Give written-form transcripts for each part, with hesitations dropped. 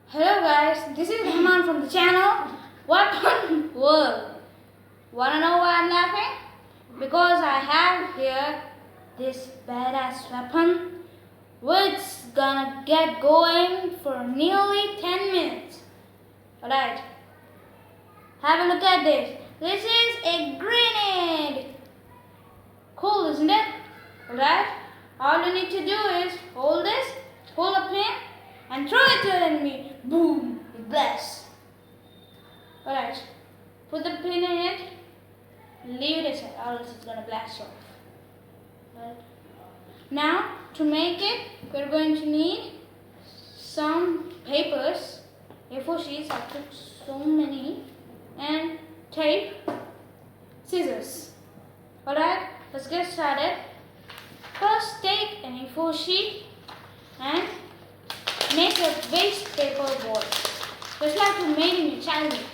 Hello guys, this is Rahman from the channel Weapon World. Wanna know why I'm laughing? Because I have here this badass weapon which is gonna get going for nearly 10 minutes. Alright, have a look at this. This is a grenade. Cool, isn't it? Alright, all you need to do is hold this, pull a pin and throw it to the enemy. Boom! It blasts. Alright, put the pin in it, leave it aside, or else it's gonna blast off. Right. Now, to make it, we're going to need some papers, A4 sheets. I took so many, and tape, scissors. Alright, let's get started. First, take an A4 sheet and make a waste paper ball, just like you made in your childhood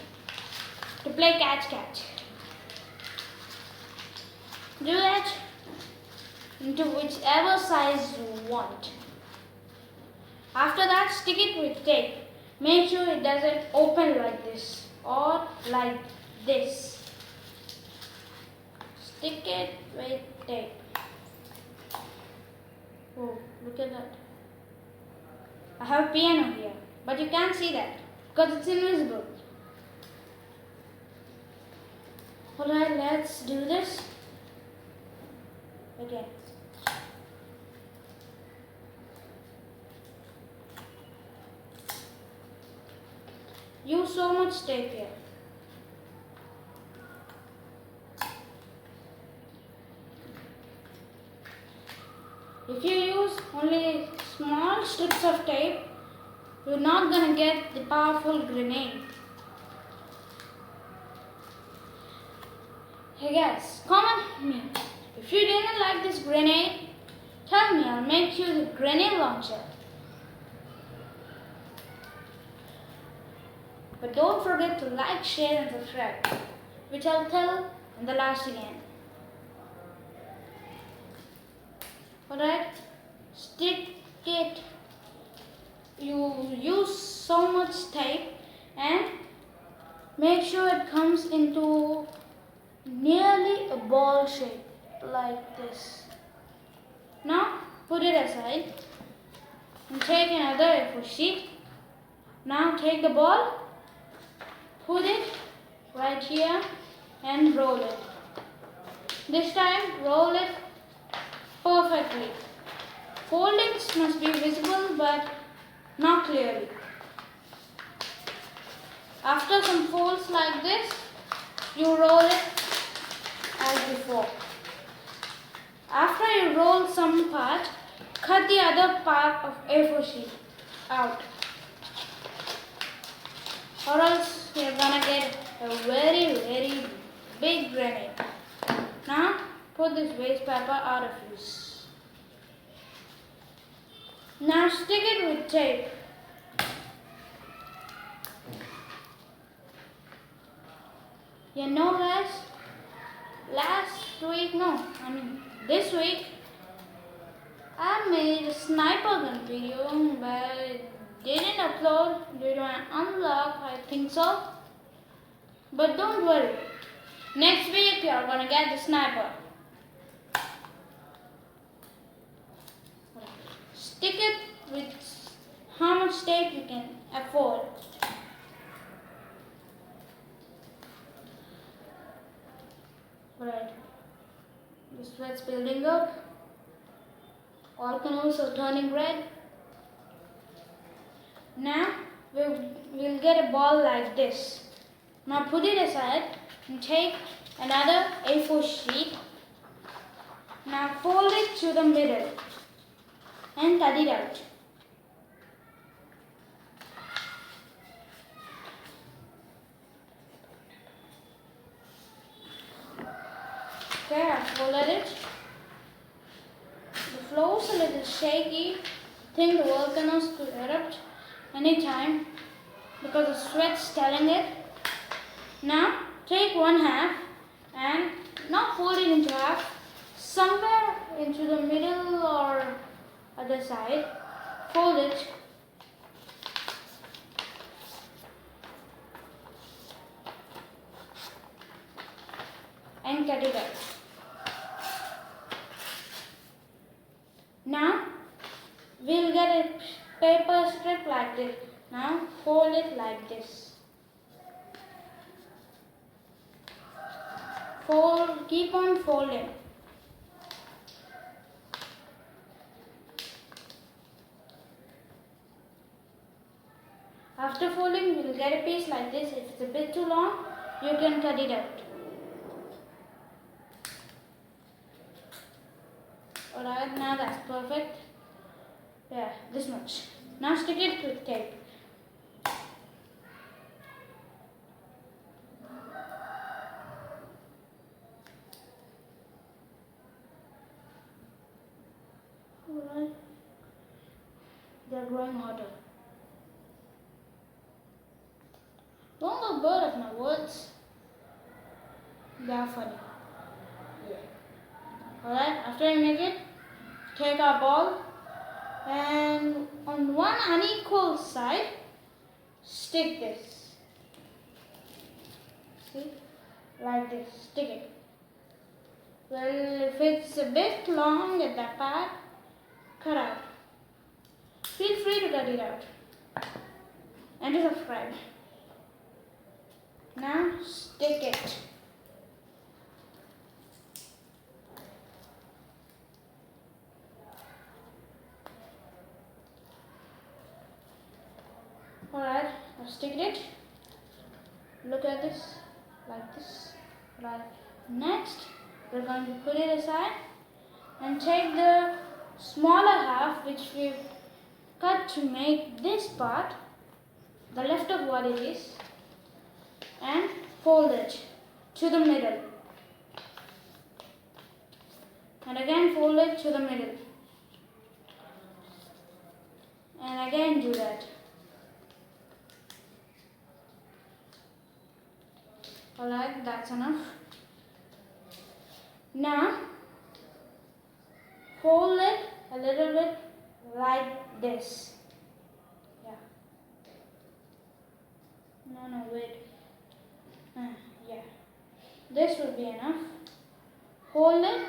to play catch. Do that into whichever size you want. After that, stick it with tape. Make sure it doesn't open like this or like this. Stick it with tape. Oh, look at that. I have a piano here, but you can't see that because it's invisible. Alright, let's do this again. Use so much tape here. If you use only small strips of tape, you're not going to get the powerful grenade. Hey guys, comment me. If you didn't like this grenade, tell me, I'll make you the grenade launcher. But don't forget to like, share and subscribe, which I'll tell in the last again. Alright, stick it. You use so much tape and make sure it comes into nearly a ball shape like this. Now put it aside and take another A4 sheet. Now take the ball, put it right here and roll it. This time roll it perfectly. Foldings must be visible but not clearly. After some folds like this, you roll it as before. After you roll some part, cut the other part of A4 sheet out, or else you're gonna get a very big grenade. Now put this waste paper out of use. Now stick it with tape. You know guys, this week I made a sniper gun video, but it didn't upload due to an unlock, I think so. But don't worry, next week you're gonna get the sniper. Stick it with how much tape you can afford. Right. The sweat's building up. All canals are turning red. Now we'll get a ball like this. Now put it aside and take another A4 sheet. Now fold it to the middle and cut it out. Okay, I folded it. The floor's a little shaky. I think the volcanoes could erupt anytime because the sweat's telling it. Now take one half and not fold it into half, somewhere into the middle or other side. Fold it and cut it out. Now we'll get a paper strip like this. Now fold it like this. Fold, keep on folding. After folding, we'll get a piece like this. If it's a bit too long, you can cut it out. Alright, now that's perfect. Yeah, this much. Now stick it with tape. Alright. They're growing hotter. Don't look bored of my words. They are funny. Alright, after you make it, take our ball and on one unequal side, stick this. See? Like this, stick it. Well, if it's a bit long at that part, cut out. Feel free to cut it out. And to subscribe. Now stick it. Alright, I've sticked it. Look at this, like this. Right. Next, we're going to put it aside and take the smaller half which we've cut to make this part, the left of what it is, and fold it to the middle. And again fold it to the middle. And again do that. Alright, that's enough. Now, fold it a little bit like this. Yeah. No, wait. Yeah. This would be enough. Fold it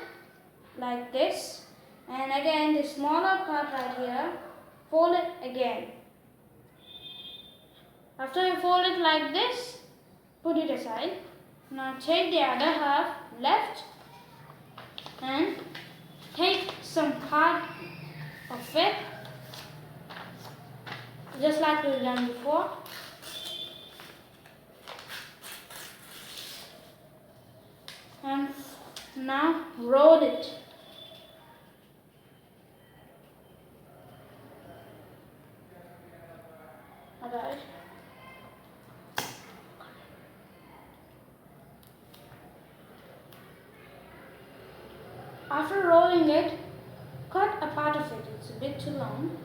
like this. And again, the smaller part right here, fold it again. After you fold it like this, put it aside. Now take the other half left and take some part of it, just like we've done before. And now roll it. Alright. After rolling it, cut a part of it. It's a bit too long.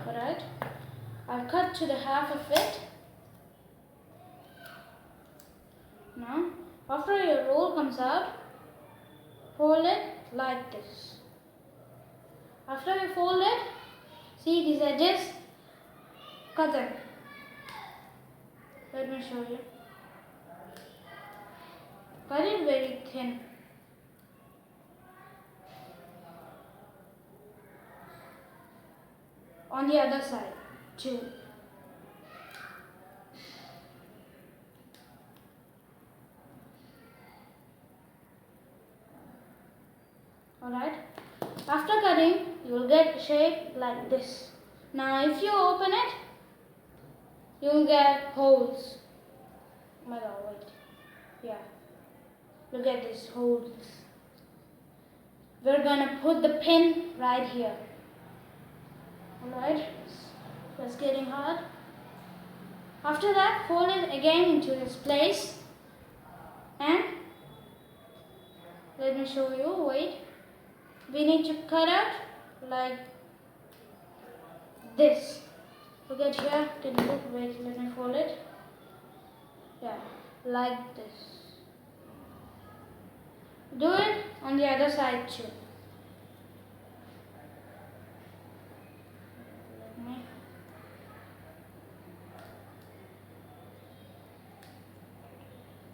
Alright. I'll cut to the half of it. Now, after your roll comes out, fold it like this. After you fold it, see these edges? Cut them. Let me show you. Cut it very thin. On the other side too. Alright. After cutting, you will get a shape like this. Now if you open it, you will get holes. Oh my god, wait. Yeah. Look at these holes. We're gonna put the pin right here. Alright, so it's getting hard. After that, fold it again into this place. And let me show you, wait. We need to cut out like this. Look at here, can you look? Wait, let me fold it. Yeah, like this. Do it on the other side too.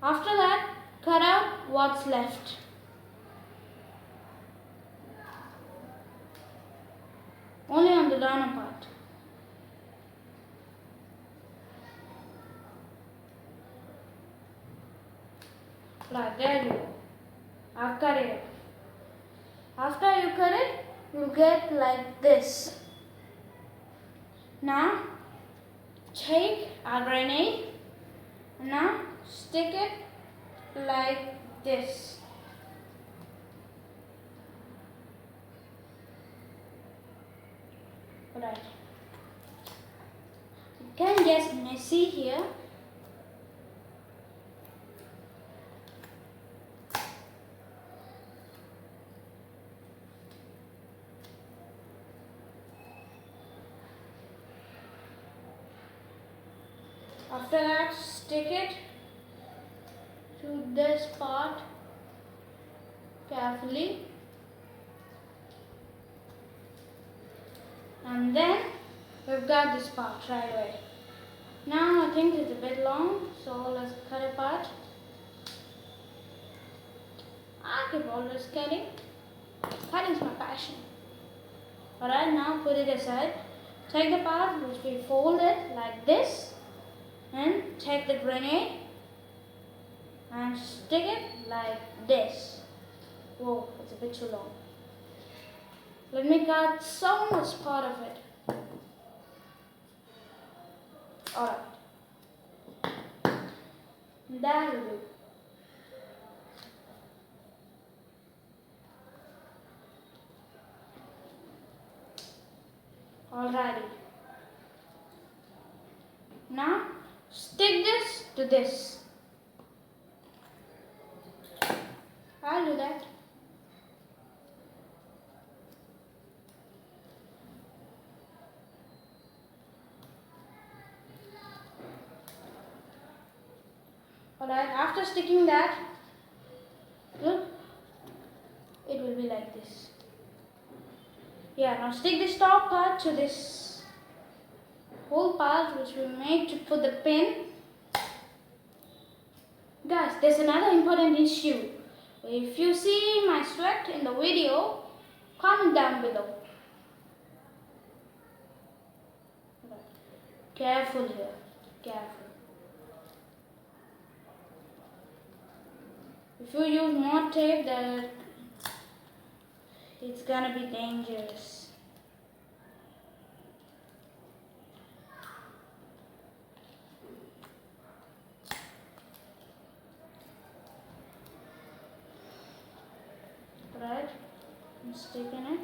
After that, cut out what's left. Only on the donor part. Right, there you go. I've cut it. After you cut it, you'll get like this. Now, take our grenade and now stick it like this. Right. It can get messy here. After that, stick it to this part carefully, and then we've got this part right away. Now I think it's a bit long, so let's cut it apart. I keep always cutting. Cutting is my passion. Alright, now put it aside. Take the part which we folded like this, and take the grenade and stick it like this. Whoa, it's a bit too long. Let me cut so much part of it. Alright. That will do. Alrighty. Now stick this to this. I'll do that. Alright, after sticking that, look, it will be like this. Yeah, now stick this top part to this whole part which we made to put the pin. Guys, there's another important issue. If you see my sweat in the video, comment down below. Careful here, careful. If you use more tape, then it's gonna be dangerous. Right, I'm sticking it.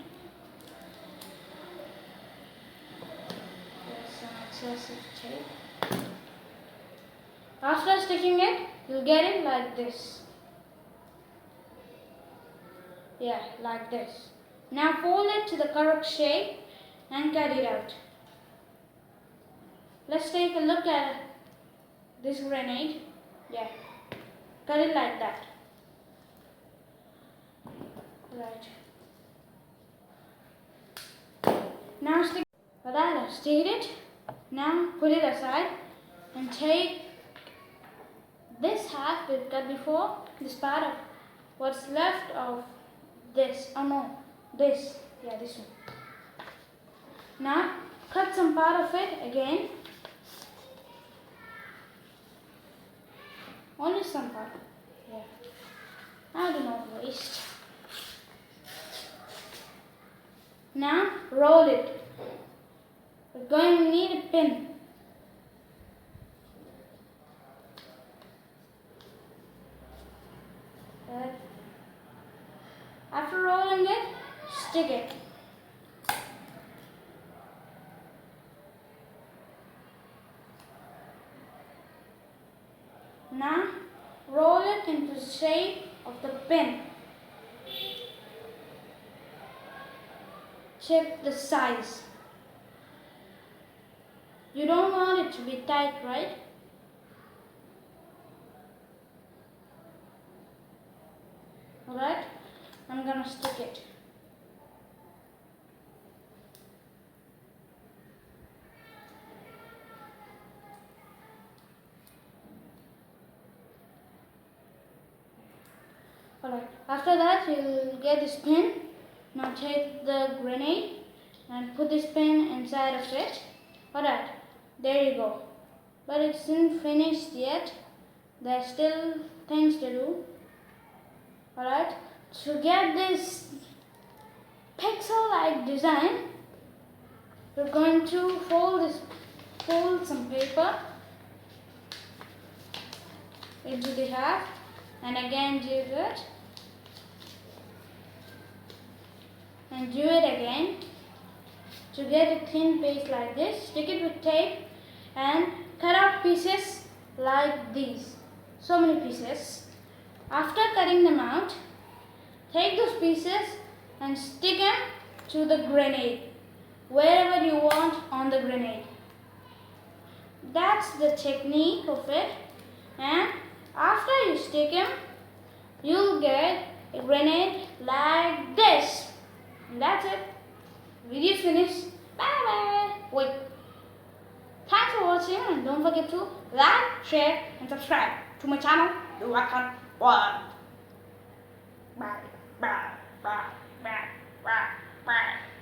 There's some excessive tape. After sticking it, you'll get it like this. Yeah, like this. Now fold it to the correct shape and cut it out. Let's take a look at this grenade. Yeah, cut it like that. Right. Now stick it. Now put it aside and take this half we've cut before, this part of what's left of this. Oh no, this. Yeah, this one. Now cut some part of it again. Only some part. Yeah. I do not waste. Now roll it. We're going to need a pin. After rolling it, stick it. Now roll it into the shape of the pin. Check the size. You don't want it to be tight, right? Alright, I'm gonna stick it. Alright, after that you'll get this pin. Now take the grenade and put this pin inside of it. Alright, there you go. But it isn't finished yet. There's still things to do. Alright, to get this pixel-like design, we're going to fold some paper into the half and again do it and do it again. To get a thin paste like this, stick it with tape and cut out pieces like these. So many pieces. After cutting them out, take those pieces and stick them to the grenade, wherever you want on the grenade. That's the technique of it. And after you stick them, you'll get a grenade like this. And that's it. Video's finished. Bye bye. Wait. Thanks for watching and don't forget to like, share and subscribe to my channel, The Wakan World. Bye. Bye. Bye. Bye. Bye. Bye.